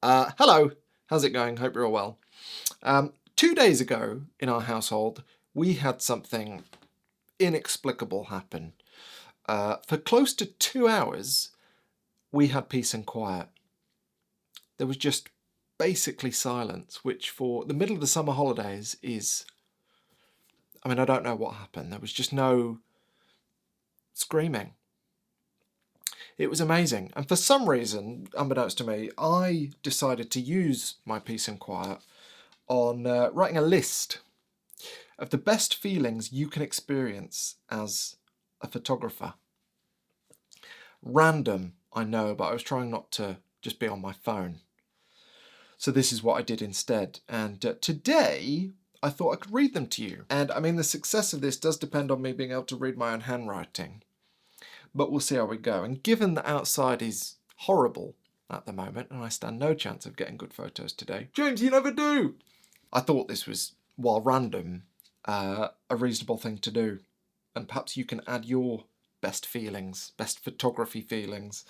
Hello, how's it going? Hope you're all well. 2 days ago in our household, we had something inexplicable happen. For close to 2 hours, we had peace and quiet. There was just basically silence, which for the middle of the summer holidays is... I don't know what happened. There was just no screaming. It was amazing. And for some reason, unbeknownst to me, I decided to use my peace and quiet on writing a list of the best feelings you can experience as a photographer. Random, I know, but I was trying not to just be on my phone. So this is what I did instead. And today, I thought I could read them to you. And the success of this does depend on me being able to read my own handwriting. But we'll see how we go. And given that outside is horrible at the moment, and I stand no chance of getting good photos today, James, you never do! I thought this was, while random, a reasonable thing to do. And perhaps you can add your best feelings, best photography feelings,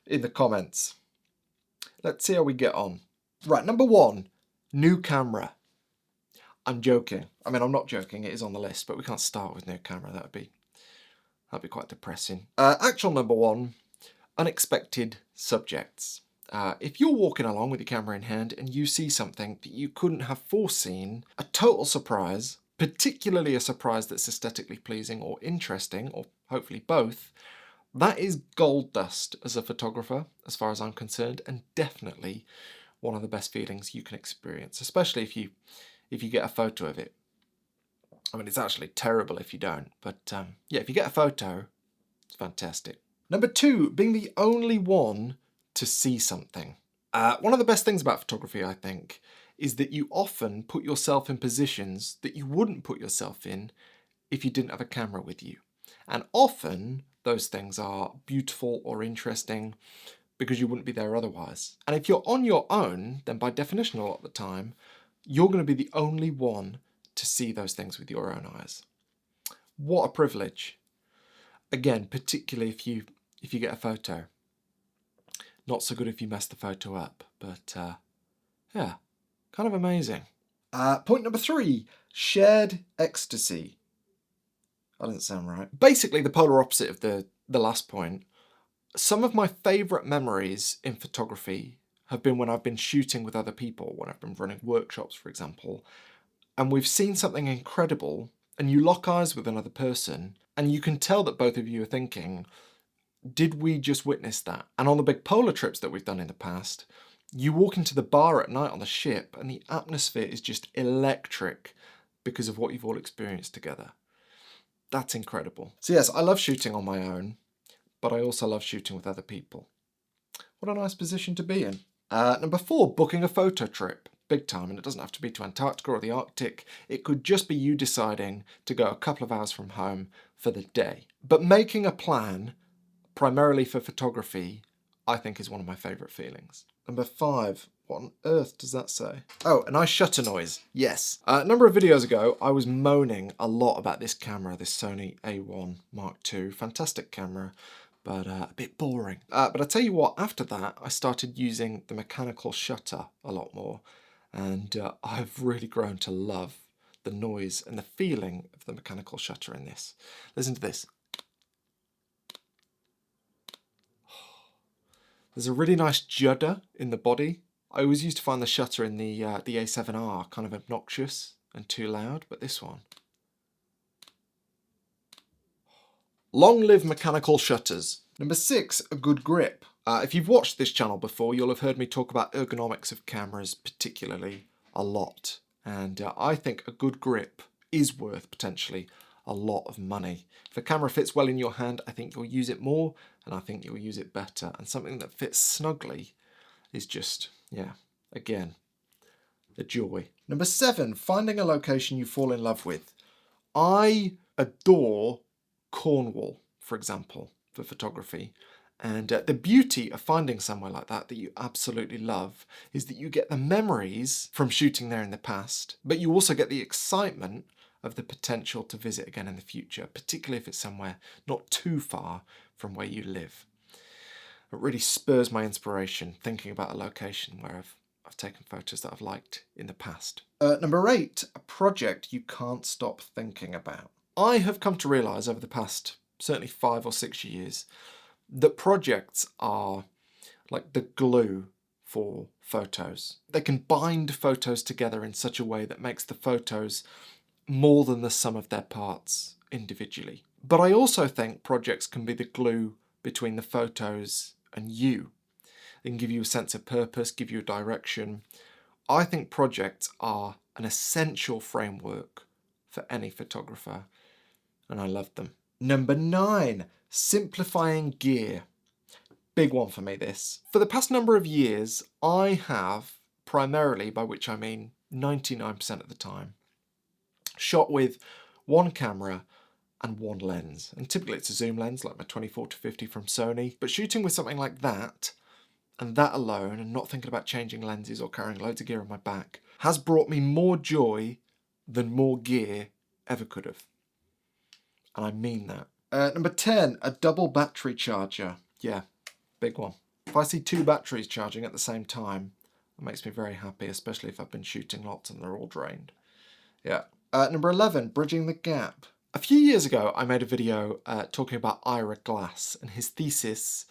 in the comments. Let's see how we get on. Right, number 1, new camera. I'm joking. I'm not joking, it is on the list, but we can't start with new camera, that'd be quite depressing. Actual number 1, unexpected subjects. If you're walking along with your camera in hand and you see something that you couldn't have foreseen, a total surprise, particularly a surprise that's aesthetically pleasing or interesting, or hopefully both, that is gold dust as a photographer, as far as I'm concerned, and definitely one of the best feelings you can experience, especially if you get a photo of it. It's actually terrible if you don't, but yeah, if you get a photo, it's fantastic. Number 2, being the only one to see something. One of the best things about photography, I think, is that you often put yourself in positions that you wouldn't put yourself in if you didn't have a camera with you. And often those things are beautiful or interesting because you wouldn't be there otherwise. And if you're on your own, then by definition a lot of the time, you're going to be the only one to see those things with your own eyes. What a privilege. Again, particularly if you get a photo. Not so good if you mess the photo up, but yeah, kind of amazing. Point number 3, shared ecstasy. That doesn't sound right. Basically the polar opposite of the last point. Some of my favourite memories in photography have been when I've been shooting with other people, when I've been running workshops, for example, and we've seen something incredible, and you lock eyes with another person, and you can tell that both of you are thinking, did we just witness that? And on the big polar trips that we've done in the past, you walk into the bar at night on the ship, and the atmosphere is just electric because of what you've all experienced together. That's incredible. So yes, I love shooting on my own, but I also love shooting with other people. What a nice position to be in. Number 4, booking a photo trip. Big time, and it doesn't have to be to Antarctica or the Arctic. It could just be you deciding to go a couple of hours from home for the day. But making a plan, primarily for photography, I think is one of my favourite feelings. Number 5, what on earth does that say? Oh, a nice shutter noise, yes. A number of videos ago, I was moaning a lot about this camera, this Sony A1 Mark II. Fantastic camera, but a bit boring. But I tell you what, after that, I started using the mechanical shutter a lot more. And I've really grown to love the noise and the feeling of the mechanical shutter in this. Listen to this. There's a really nice judder in the body. I always used to find the shutter in the A7R kind of obnoxious and too loud, but this one. Long live mechanical shutters. Number 6, a good grip. If you've watched this channel before, you'll have heard me talk about ergonomics of cameras particularly a lot. And I think a good grip is worth potentially a lot of money. If a camera fits well in your hand, I think you'll use it more, and I think you'll use it better. And something that fits snugly is just, yeah, again, a joy. Number 7, finding a location you fall in love with. I adore Cornwall, for example, for photography. And the beauty of finding somewhere like that you absolutely love is that you get the memories from shooting there in the past, but you also get the excitement of the potential to visit again in the future, particularly if it's somewhere not too far from where you live. It really spurs my inspiration thinking about a location where I've taken photos that I've liked in the past. Number 8, a project you can't stop thinking about. I have come to realise over the past certainly 5 or 6 years that projects are like the glue for photos. They can bind photos together in such a way that makes the photos more than the sum of their parts individually. But I also think projects can be the glue between the photos and you. They can give you a sense of purpose, give you a direction. I think projects are an essential framework for any photographer, and I love them. Number 9, simplifying gear. Big one for me, this. For the past number of years, I have primarily, by which I mean 99% of the time, shot with one camera and one lens. And typically it's a zoom lens, like my 24-50 from Sony. But shooting with something like that, and that alone, and not thinking about changing lenses or carrying loads of gear on my back, has brought me more joy than more gear ever could have. And I mean that. Number 10, a double battery charger. Yeah, big one. If I see 2 batteries charging at the same time, it makes me very happy, especially if I've been shooting lots and they're all drained. Yeah. Number 11, bridging the gap. A few years ago, I made a video talking about Ira Glass and his thesis.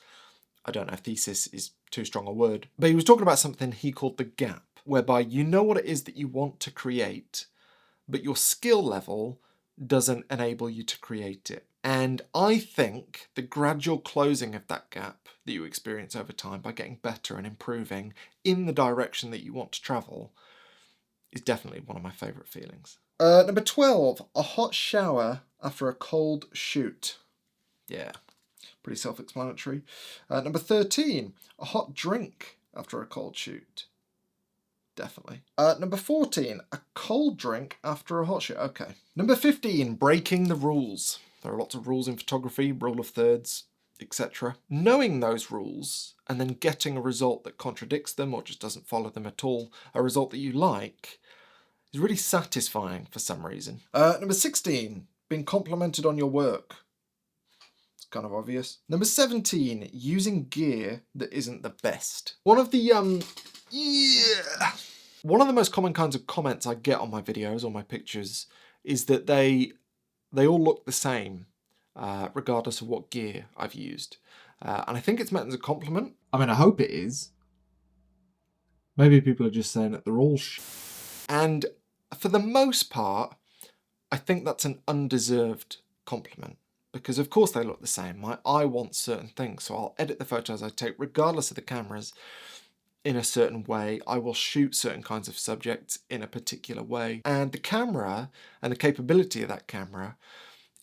I don't know if thesis is too strong a word, but he was talking about something he called the gap, whereby you know what it is that you want to create, but your skill level doesn't enable you to create it. And I think the gradual closing of that gap that you experience over time by getting better and improving in the direction that you want to travel is definitely one of my favourite feelings. Number 12, a hot shower after a cold shoot. Yeah, pretty self-explanatory. Number 13, a hot drink after a cold shoot. Definitely. Number 14, a cold drink after a hot shoot. Okay. Number 15, breaking the rules. There are lots of rules in photography, rule of thirds, etc. Knowing those rules and then getting a result that contradicts them or just doesn't follow them at all, a result that you like, is really satisfying for some reason. Number 16, being complimented on your work. It's kind of obvious. Number 17, using gear that isn't the best. One of the most common kinds of comments I get on my videos or my pictures is that they all look the same, regardless of what gear I've used. And I think it's meant as a compliment. I mean, I hope it is. Maybe people are just saying that they're all And for the most part, I think that's an undeserved compliment. Because of course they look the same. My eye wants certain things, so I'll edit the photos I take regardless of the cameras in a certain way. I will shoot certain kinds of subjects in a particular way. And the camera and the capability of that camera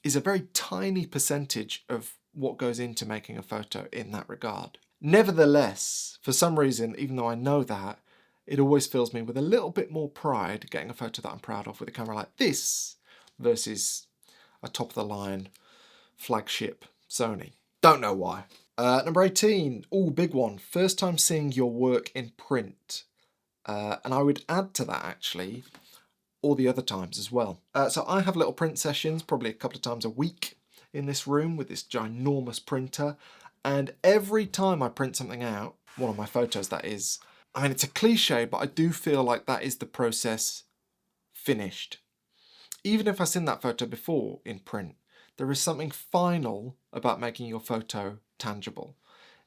is a very tiny percentage of what goes into making a photo in that regard. Nevertheless, for some reason, even though I know that, it always fills me with a little bit more pride getting a photo that I'm proud of with a camera like this versus a top-of-the-line flagship Sony. Don't know why. Number 18, big one. First time seeing your work in print. And I would add to that actually, all the other times as well. So I have little print sessions, probably a couple of times a week in this room with this ginormous printer. And every time I print something out, one of my photos that is, I mean, it's a cliche, but I do feel like that is the process finished. Even if I've seen that photo before in print, there is something final about making your photo tangible.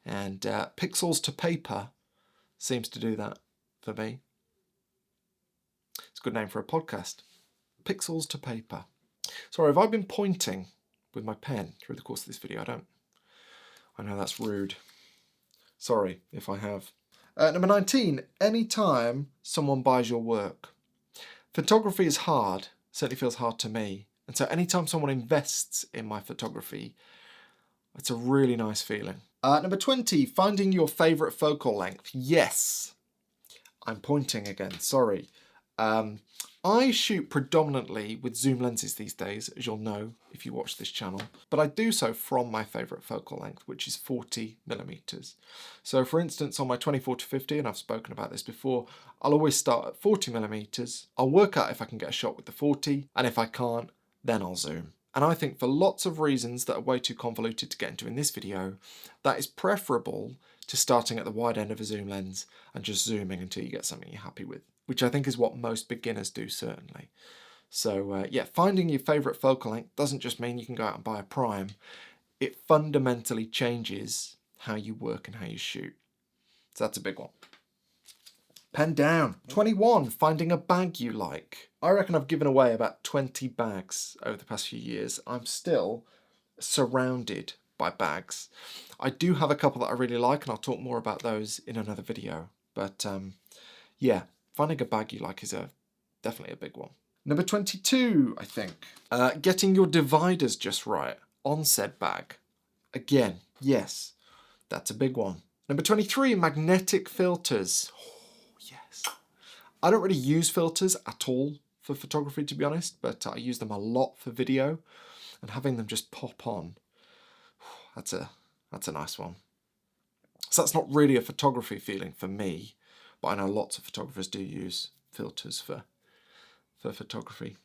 And pixels to paper seems to do that for me. It's a good name for a podcast. Pixels to paper. Sorry, have I been pointing with my pen through the course of this video? I know that's rude. Sorry if I have. Number 19, anytime someone buys your work. Photography is hard, certainly feels hard to me. And so anytime someone invests in my photography, it's a really nice feeling. Number 20, finding your favourite focal length. Yes, I'm pointing again, sorry. I shoot predominantly with zoom lenses these days, as you'll know if you watch this channel, but I do so from my favourite focal length, which is 40mm. So for instance, on my 24-50, and I've spoken about this before, I'll always start at 40mm. I'll work out if I can get a shot with the 40, and if I can't, then I'll zoom. And I think for lots of reasons that are way too convoluted to get into in this video, that is preferable to starting at the wide end of a zoom lens and just zooming until you get something you're happy with, which I think is what most beginners do, certainly. So yeah, finding your favourite focal length doesn't just mean you can go out and buy a prime. It fundamentally changes how you work and how you shoot. So that's a big one. Pen down. 21, finding a bag you like. I reckon I've given away about 20 bags over the past few years. I'm still surrounded by bags. I do have a couple that I really like, and I'll talk more about those in another video. But yeah, finding a bag you like is definitely a big one. Number 22, I think. Getting your dividers just right on said bag. Again, yes, that's a big one. Number 23, magnetic filters. Yes. I don't really use filters at all for photography, to be honest, but I use them a lot for video, and having them just pop on, that's a nice one. So that's not really a photography feeling for me, but I know lots of photographers do use filters for photography.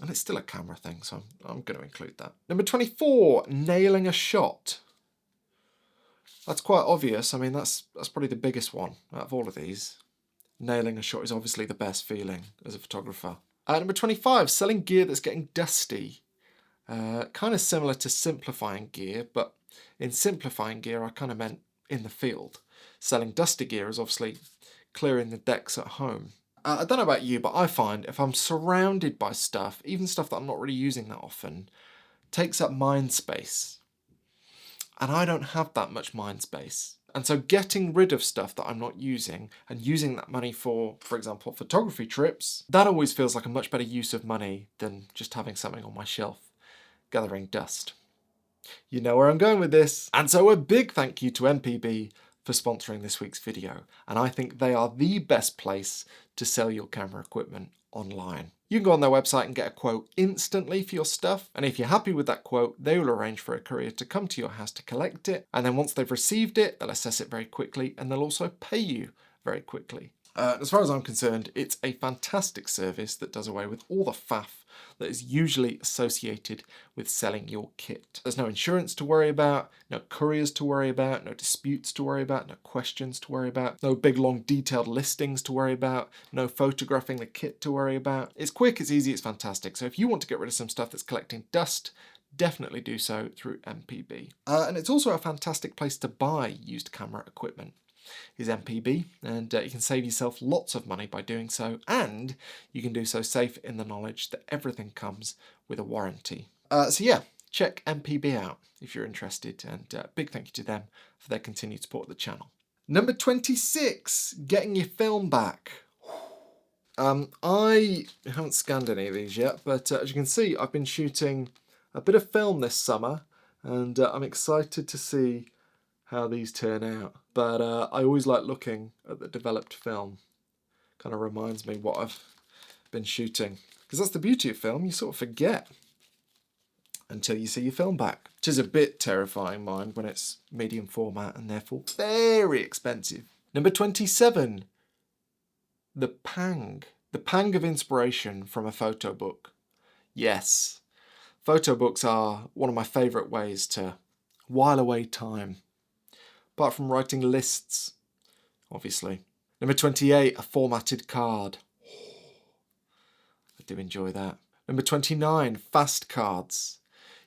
And it's still a camera thing, so I'm going to include that. Number 24, nailing a shot. That's quite obvious. I mean, that's probably the biggest one out of all of these. Nailing a shot is obviously the best feeling as a photographer. Number 25, selling gear that's getting dusty. Kind of similar to simplifying gear, but in simplifying gear I kind of meant in the field. Selling dusty gear is obviously clearing the decks at home. I don't know about you, but I find if I'm surrounded by stuff, even stuff that I'm not really using that often, takes up mind space. And I don't have that much mind space. And so getting rid of stuff that I'm not using and using that money for example, photography trips, that always feels like a much better use of money than just having something on my shelf gathering dust. You know where I'm going with this. And so a big thank you to MPB for sponsoring this week's video. And I think they are the best place to sell your camera equipment online. You can go on their website and get a quote instantly for your stuff, and if you're happy with that quote, they will arrange for a courier to come to your house to collect it, and then once they've received it, they'll assess it very quickly, and they'll also pay you very quickly. As far as I'm concerned, it's a fantastic service that does away with all the faff that is usually associated with selling your kit. There's no insurance to worry about, no couriers to worry about, no disputes to worry about, no questions to worry about, no big long detailed listings to worry about, no photographing the kit to worry about. It's quick, it's easy, it's fantastic. So if you want to get rid of some stuff that's collecting dust, definitely do so through MPB. And it's also a fantastic place to buy used camera equipment. Is MPB, and you can save yourself lots of money by doing so, and you can do so safe in the knowledge that everything comes with a warranty. So yeah, check MPB out if you're interested, and big thank you to them for their continued support of the channel. Number 26, getting your film back. I haven't scanned any of these yet, but as you can see, I've been shooting a bit of film this summer, and I'm excited to see how these turn out. But I always like looking at the developed film. Kind of reminds me what I've been shooting. Because that's the beauty of film, you sort of forget until you see your film back. Which is a bit terrifying, mind, when it's medium format and therefore very expensive. Number 27, the pang. The pang of inspiration from a photo book. Yes, photo books are one of my favourite ways to while away time. Apart from writing lists, obviously. Number 28, a formatted card. I do enjoy that. Number 29, fast cards.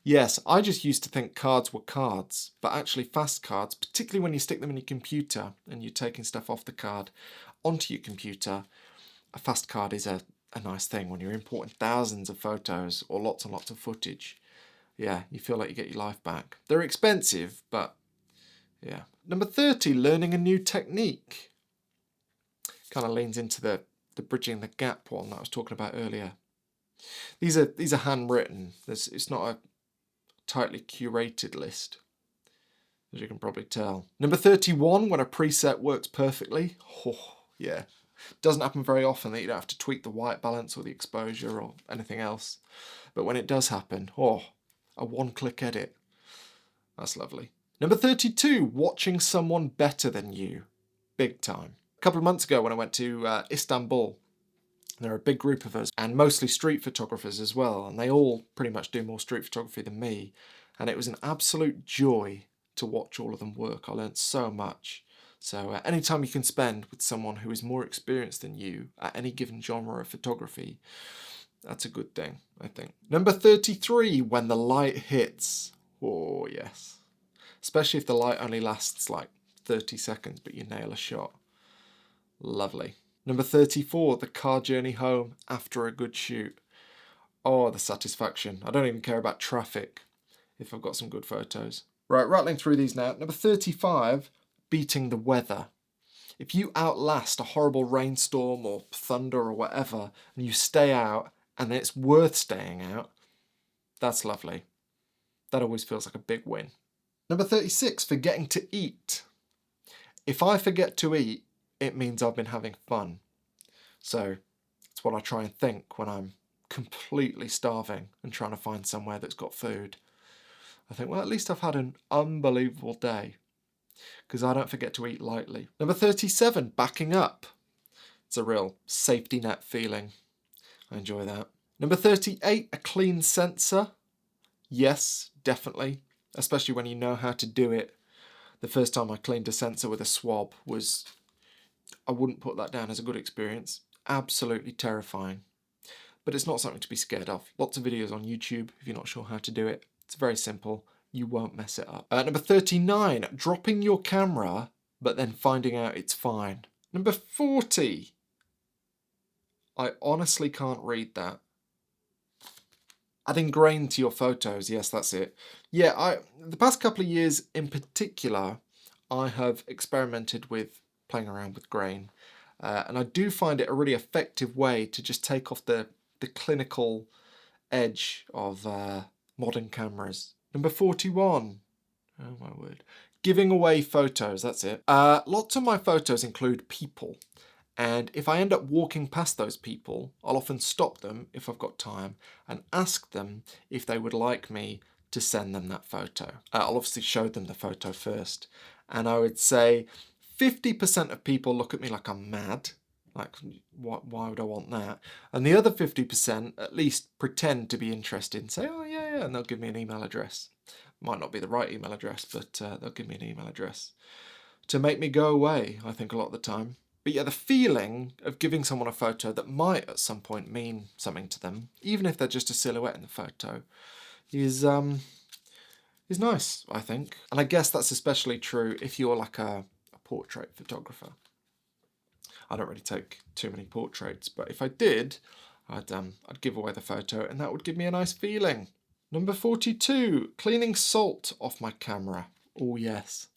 Yes, I just used to think cards were cards, but actually fast cards, particularly when you stick them in your computer and you're taking stuff off the card onto your computer, a fast card is a nice thing when you're importing thousands of photos or lots and lots of footage. Yeah, you feel like you get your life back. They're expensive, but yeah. Number 30, learning a new technique. Kind of leans into the bridging the gap one that I was talking about earlier. These are handwritten. It's not a tightly curated list, as you can probably tell. Number 31, when a preset works perfectly. Oh, yeah. Doesn't happen very often that you don't have to tweak the white balance or the exposure or anything else. But when it does happen, oh, a one-click edit. That's lovely. Number 32, watching someone better than you. Big time. A couple of months ago when I went to Istanbul There are a big group of us, and mostly street photographers as well, and they all pretty much do more street photography than me. And it was an absolute joy to watch all of them work. I learned so much. So anytime you can spend with someone who is more experienced than you at any given genre of photography, that's a good thing, I think. Number 33, when the light hits. Oh, yes. Especially if the light only lasts like 30 seconds, but you nail a shot. Lovely. Number 34, the car journey home after a good shoot. Oh, the satisfaction. I don't even care about traffic if I've got some good photos. Right, rattling through these now. Number 35, beating the weather. If you outlast a horrible rainstorm or thunder or whatever, and you stay out, and then it's worth staying out, that's lovely. That always feels like a big win. Number 36, forgetting to eat. If I forget to eat, it means I've been having fun. So that's what I try and think when I'm completely starving and trying to find somewhere that's got food. I think, well, at least I've had an unbelievable day, because I don't forget to eat lightly. Number 37, backing up. It's a real safety net feeling. I enjoy that. Number 38, a clean sensor. Yes, definitely, especially when you know how to do it. The first time I cleaned a sensor with a swab was, I wouldn't put that down as a good experience. Absolutely terrifying. But it's not something to be scared of. Lots of videos on YouTube if you're not sure how to do it. It's very simple. You won't mess it up. Number 39, dropping your camera, but then finding out it's fine. Number 40, I honestly can't read that. Adding grain to your photos, yes, that's it. Yeah, the past couple of years in particular, I have experimented with playing around with grain. And I do find it a really effective way to just take off the clinical edge of modern cameras. Number 41, oh my word, giving away photos, that's it. Lots of my photos include people. And if I end up walking past those people, I'll often stop them if I've got time and ask them if they would like me to send them that photo. I'll obviously show them the photo first. And I would say 50% of people look at me like I'm mad. Like, why would I want that? And the other 50% at least pretend to be interested and say, oh, yeah, and they'll give me an email address. Might not be the right email address, but they'll give me an email address to make me go away, I think, a lot of the time. But yeah, the feeling of giving someone a photo that might at some point mean something to them, even if they're just a silhouette in the photo, is nice, I think. And I guess that's especially true if you're like a portrait photographer. I don't really take too many portraits, but if I did, I'd give away the photo and that would give me a nice feeling. Number 42, cleaning salt off my camera. Oh yes.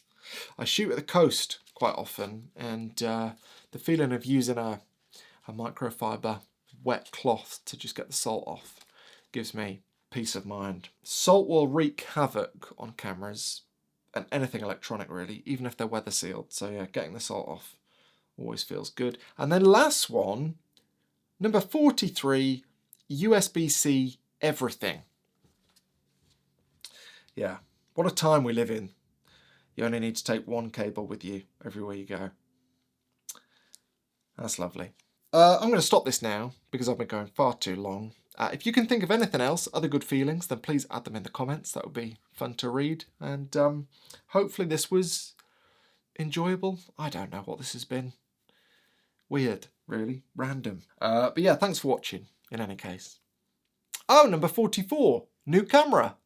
I shoot at the coast quite often, and the feeling of using a microfiber wet cloth to just get the salt off gives me peace of mind. Salt will wreak havoc on cameras and anything electronic really, even if they're weather sealed. So yeah, getting the salt off always feels good. And then last one, number 43, USB-C everything. Yeah, what a time we live in. You only need to take one cable with you everywhere you go. That's lovely. I'm going to stop this now because I've been going far too long. If you can think of anything else, other good feelings, then please add them in the comments. That would be fun to read. And hopefully this was enjoyable. I don't know what this has been. Weird, really. Random. But yeah, thanks for watching in any case. Oh, number 44, new camera.